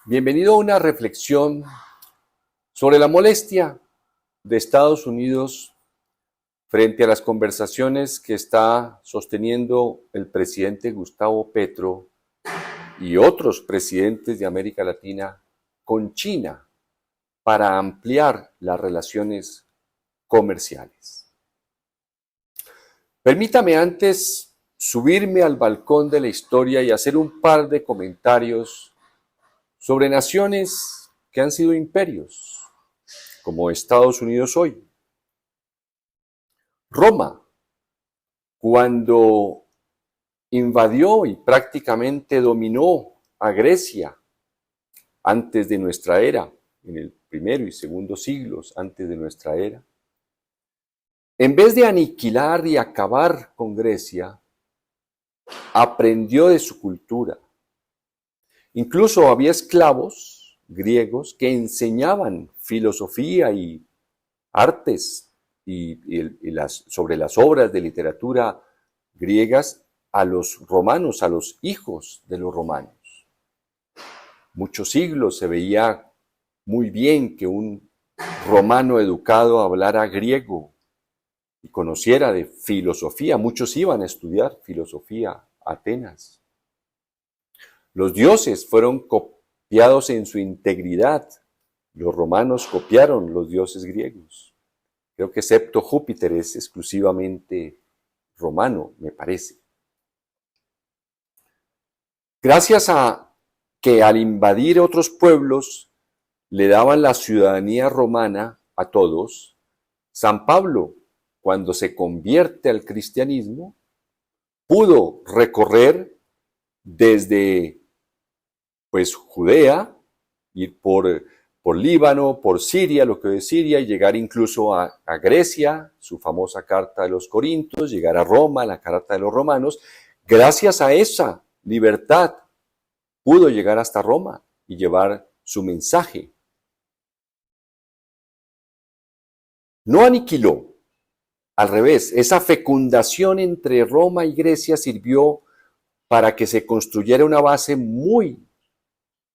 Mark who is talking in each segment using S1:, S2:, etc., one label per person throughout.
S1: Bienvenido a una reflexión sobre la molestia de Estados Unidos frente a las conversaciones que está sosteniendo el presidente Gustavo Petro y otros presidentes de América Latina con China para ampliar las relaciones comerciales. Permítame antes subirme al balcón de la historia y hacer un par de comentarios sobre naciones que han sido imperios, como Estados Unidos hoy. Roma, cuando invadió y prácticamente dominó a Grecia antes de nuestra era, en el primero y segundo siglos antes de nuestra era, en vez de aniquilar y acabar con Grecia, aprendió de su cultura. Incluso había esclavos griegos que enseñaban filosofía y artes sobre las obras de literatura griegas a los romanos, a los hijos de los romanos. Muchos siglos se veía muy bien que un romano educado hablara griego y conociera de filosofía. Muchos iban a estudiar filosofía a Atenas. Los dioses fueron copiados en su integridad. Los romanos copiaron los dioses griegos. Creo que excepto Júpiter es exclusivamente romano, me parece. Gracias a que al invadir otros pueblos le daban la ciudadanía romana a todos, San Pablo, cuando se convierte al cristianismo, pudo recorrer desde Judea, ir por Líbano, por Siria, lo que es Siria, y llegar incluso a Grecia, su famosa carta de los Corintios, llegar a Roma, la carta de los Romanos. Gracias a esa libertad pudo llegar hasta Roma y llevar su mensaje. No aniquiló, al revés, esa fecundación entre Roma y Grecia sirvió para que se construyera una base muy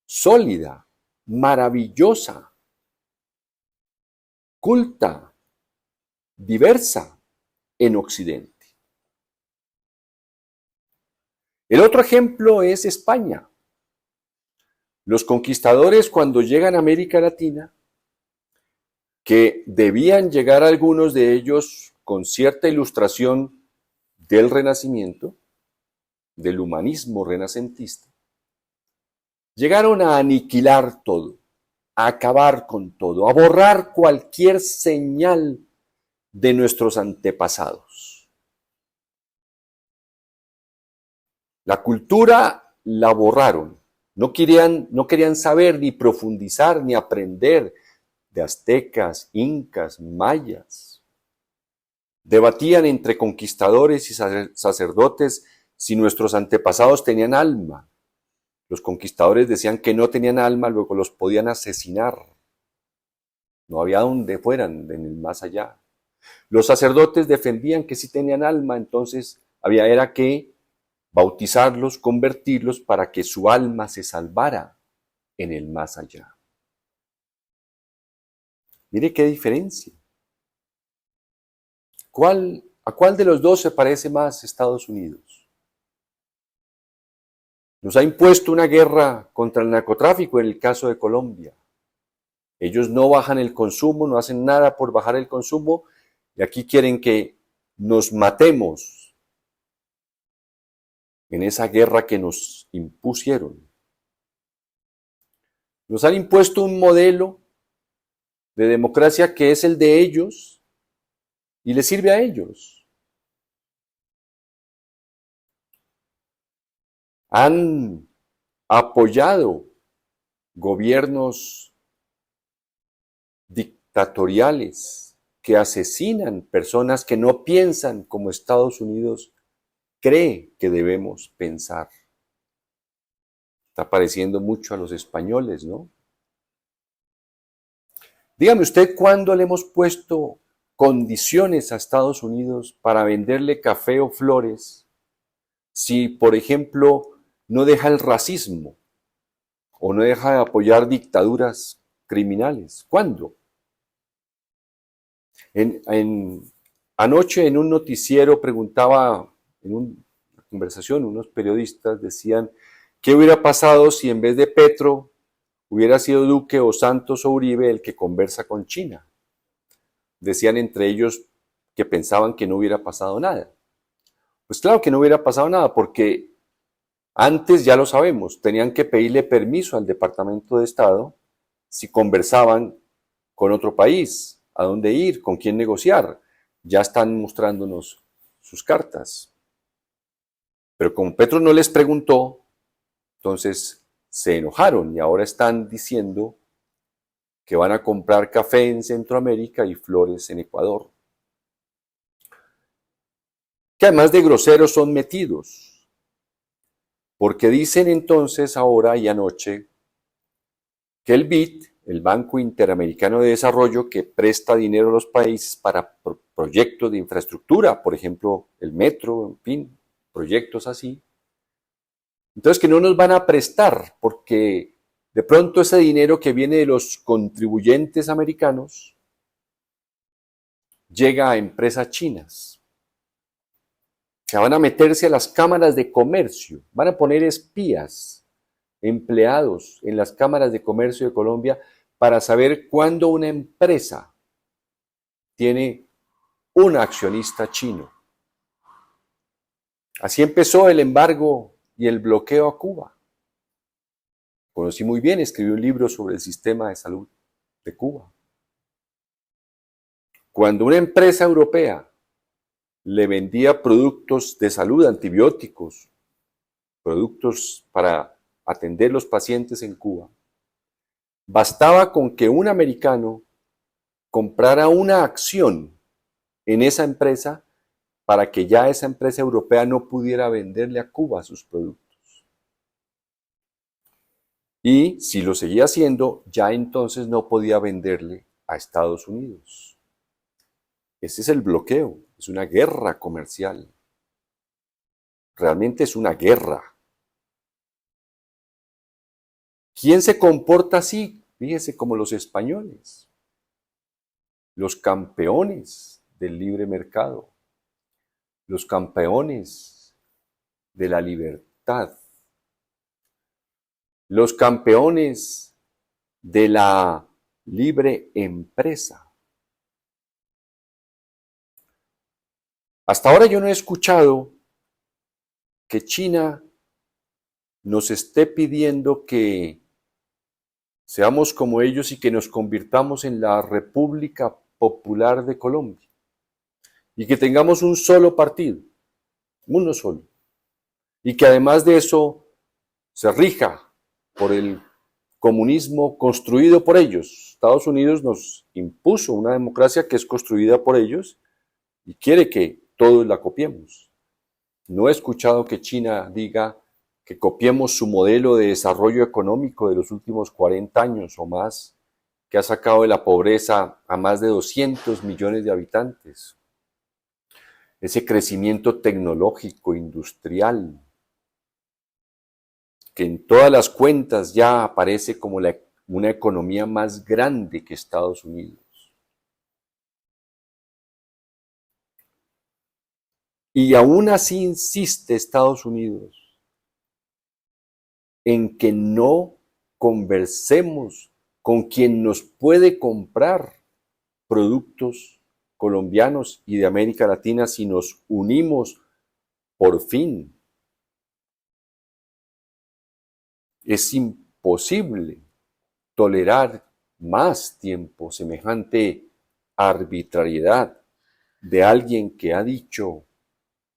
S1: sólida, maravillosa, culta, diversa en Occidente. El otro ejemplo es España. Los conquistadores, cuando llegan a América Latina, que debían llegar algunos de ellos con cierta ilustración del Renacimiento, del humanismo renacentista, llegaron a aniquilar todo, a acabar con todo, a borrar cualquier señal de nuestros antepasados. La cultura la borraron, no querían saber ni profundizar ni aprender de aztecas, incas, mayas. Debatían entre conquistadores y sacerdotes si nuestros antepasados tenían alma. Los conquistadores decían que no tenían alma, luego los podían asesinar. No había donde fueran en el más allá. Los sacerdotes defendían que sí tenían alma, entonces era que bautizarlos, convertirlos para que su alma se salvara en el más allá. Mire qué diferencia. ¿A cuál de los dos se parece más Estados Unidos? Nos ha impuesto una guerra contra el narcotráfico en el caso de Colombia. Ellos no bajan el consumo, no hacen nada por bajar el consumo y aquí quieren que nos matemos en esa guerra que nos impusieron. Nos han impuesto un modelo de democracia que es el de ellos y les sirve a ellos. Han apoyado gobiernos dictatoriales que asesinan personas que no piensan como Estados Unidos cree que debemos pensar. Está pareciendo mucho a los españoles, ¿no? Dígame usted cuándo le hemos puesto condiciones a Estados Unidos para venderle café o flores si, por ejemplo, no deja el racismo o no deja de apoyar dictaduras criminales. ¿Cuándo? Anoche en un noticiero preguntaba, en una conversación, unos periodistas decían, ¿qué hubiera pasado si en vez de Petro hubiera sido Duque o Santos o Uribe el que conversa con China? Decían entre ellos que pensaban que no hubiera pasado nada. Pues claro que no hubiera pasado nada, porque antes, ya lo sabemos, tenían que pedirle permiso al Departamento de Estado si conversaban con otro país, a dónde ir, con quién negociar. Ya están mostrándonos sus cartas. Pero como Petro no les preguntó, entonces se enojaron y ahora están diciendo que van a comprar café en Centroamérica y flores en Ecuador. Que además de groseros son metidos. Porque dicen entonces ahora y anoche que el BID, el Banco Interamericano de Desarrollo, que presta dinero a los países para proyectos de infraestructura, por ejemplo, el metro, en fin, proyectos así, entonces que no nos van a prestar porque de pronto ese dinero que viene de los contribuyentes americanos llega a empresas chinas. Que van a meterse a las cámaras de comercio, van a poner espías, empleados en las cámaras de comercio de Colombia para saber cuándo una empresa tiene un accionista chino. Así empezó el embargo y el bloqueo a Cuba. Conocí muy bien, escribí un libro sobre el sistema de salud de Cuba. Cuando una empresa europea le vendía productos de salud, antibióticos, productos para atender los pacientes en Cuba, bastaba con que un americano comprara una acción en esa empresa para que ya esa empresa europea no pudiera venderle a Cuba sus productos. Y si lo seguía haciendo, ya entonces no podía venderle a Estados Unidos. Ese es el bloqueo, es una guerra comercial. Realmente es una guerra. ¿Quién se comporta así? Fíjese, como los españoles, los campeones del libre mercado, los campeones de la libertad, los campeones de la libre empresa. Hasta ahora yo no he escuchado que China nos esté pidiendo que seamos como ellos y que nos convirtamos en la República Popular de Colombia y que tengamos un solo partido, uno solo, y que además de eso se rija por el comunismo construido por ellos. Estados Unidos nos impuso una democracia que es construida por ellos y quiere que todos la copiemos. No he escuchado que China diga que copiemos su modelo de desarrollo económico de los últimos 40 años o más, que ha sacado de la pobreza a más de 200 millones de habitantes. Ese crecimiento tecnológico, industrial, que en todas las cuentas ya aparece como una economía más grande que Estados Unidos. Y aún así insiste Estados Unidos en que no conversemos con quien nos puede comprar productos colombianos y de América Latina si nos unimos por fin. Es imposible tolerar más tiempo semejante arbitrariedad de alguien que ha dicho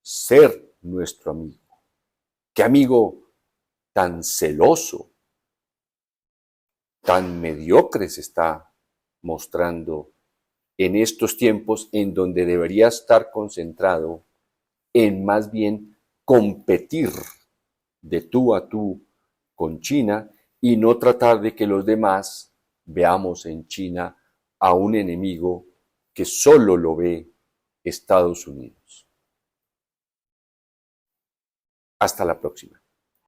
S1: ser nuestro amigo. ¿Qué amigo tan celoso, tan mediocre se está mostrando en estos tiempos en donde debería estar concentrado en más bien competir de tú a tú con China y no tratar de que los demás veamos en China a un enemigo que solo lo ve Estados Unidos? Hasta la próxima.